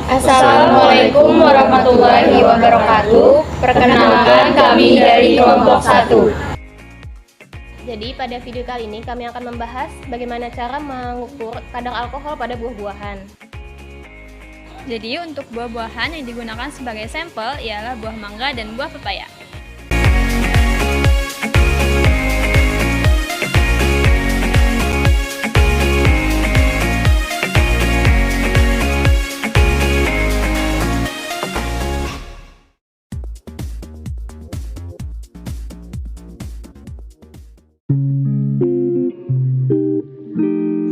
Assalamualaikum warahmatullahi wabarakatuh. Perkenalkan, kami dari kelompok 1. Jadi pada video kali ini kami akan membahas bagaimana cara mengukur kadar alkohol pada buah-buahan. Jadi untuk buah-buahan yang digunakan sebagai sampel ialah buah mangga dan buah pepaya.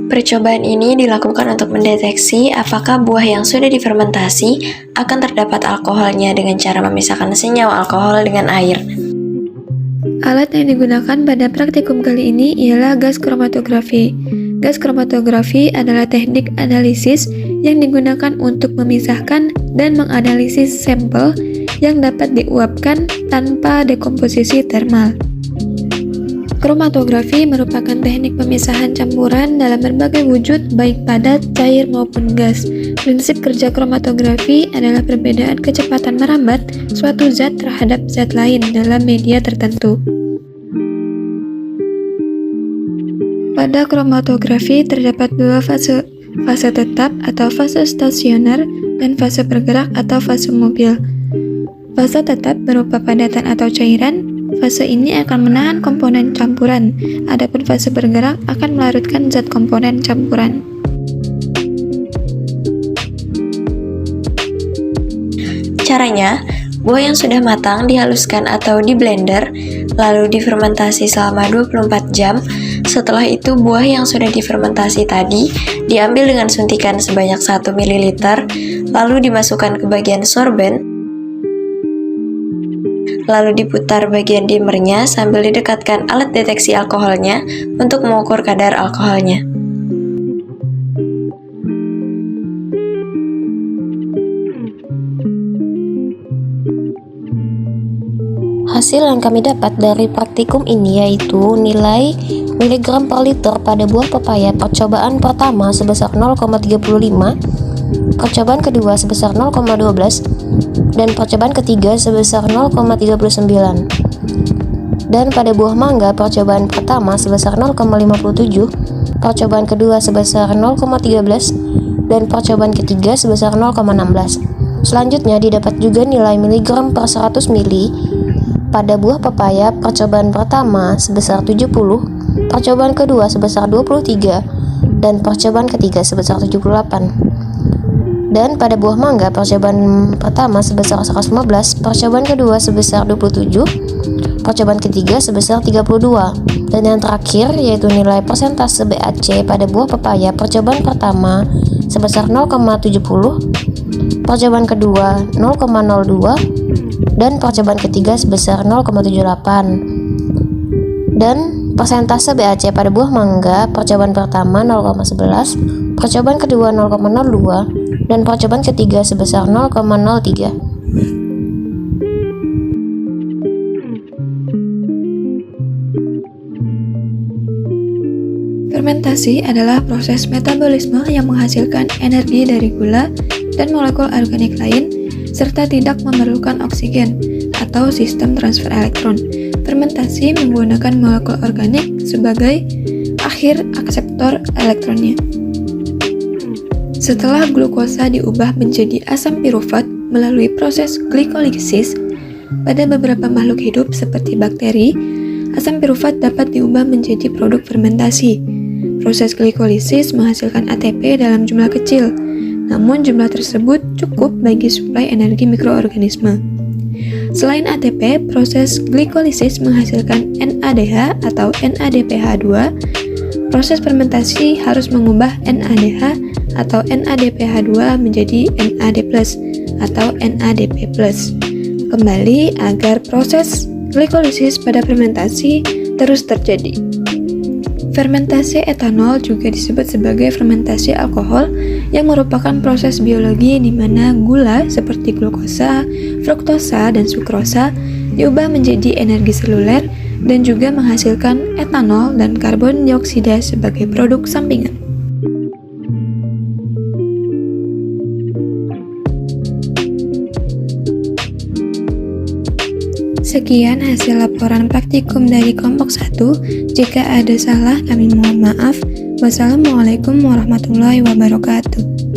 Percobaan ini dilakukan untuk mendeteksi apakah buah yang sudah difermentasi akan terdapat alkoholnya dengan cara memisahkan senyawa alkohol dengan air. Alat yang digunakan pada praktikum kali ini ialah gas kromatografi. Gas kromatografi adalah teknik analisis yang digunakan untuk memisahkan dan menganalisis sampel yang dapat diuapkan tanpa dekomposisi termal. Kromatografi merupakan teknik pemisahan campuran dalam berbagai wujud baik padat, cair maupun gas. Prinsip kerja kromatografi adalah perbedaan kecepatan merambat suatu zat terhadap zat lain dalam media tertentu. Pada kromatografi terdapat dua fase tetap atau fase stasioner dan fase bergerak atau fase mobil. Fase tetap berupa padatan atau cairan. Fase ini akan menahan komponen campuran, adapun fase bergerak akan melarutkan zat komponen campuran. Caranya, buah yang sudah matang dihaluskan atau di blender, lalu difermentasi selama 24 jam. Setelah itu, buah yang sudah difermentasi tadi diambil dengan suntikan sebanyak 1 ml, lalu dimasukkan ke bagian sorben, lalu diputar bagian dimmernya sambil didekatkan alat deteksi alkoholnya untuk mengukur kadar alkoholnya. Hasil yang kami dapat dari praktikum ini yaitu nilai miligram per liter pada buah pepaya percobaan pertama sebesar 0,35, percobaan kedua sebesar 0,12, dan percobaan ketiga sebesar 0,39. Dan pada buah mangga percobaan pertama sebesar 0,57, percobaan kedua sebesar 0,13, dan percobaan ketiga sebesar 0,16. Selanjutnya didapat juga nilai miligram per 100 ml pada buah pepaya percobaan pertama sebesar 70, percobaan kedua sebesar 23, dan percobaan ketiga sebesar 78. Dan pada buah mangga percobaan pertama sebesar 115, percobaan kedua sebesar 27, percobaan ketiga sebesar 32. Dan yang terakhir yaitu nilai persentase BAC pada buah pepaya percobaan pertama sebesar 0,70, percobaan kedua 0,02, dan percobaan ketiga sebesar 0,78. Dan persentase BAC pada buah mangga percobaan pertama 0,11, percobaan kedua 0,02, dan percobaan ketiga sebesar 0,03. Fermentasi adalah proses metabolisme yang menghasilkan energi dari gula dan molekul organik lain serta tidak memerlukan oksigen atau sistem transfer elektron. Fermentasi menggunakan molekul organik sebagai akhir akseptor elektronnya. Setelah glukosa diubah menjadi asam pirufat melalui proses glikolisis, pada beberapa makhluk hidup seperti bakteri, asam pirufat dapat diubah menjadi produk fermentasi. Proses glikolisis menghasilkan ATP dalam jumlah kecil, namun jumlah tersebut cukup bagi suplai energi mikroorganisme. Selain ATP, proses glikolisis menghasilkan NADH atau NADPH2. Proses fermentasi harus mengubah NADH atau NADPH2 menjadi NAD+ atau NADP+. Kembali agar proses glikolisis pada fermentasi terus terjadi. Fermentasi etanol juga disebut sebagai fermentasi alkohol yang merupakan proses biologi di mana gula seperti glukosa, fruktosa, dan sukrosa diubah menjadi energi seluler dan juga menghasilkan etanol dan karbon dioksida sebagai produk sampingan. Sekian hasil laporan praktikum dari kelompok 1. Jika ada salah, kami mohon maaf. Wassalamualaikum warahmatullahi wabarakatuh.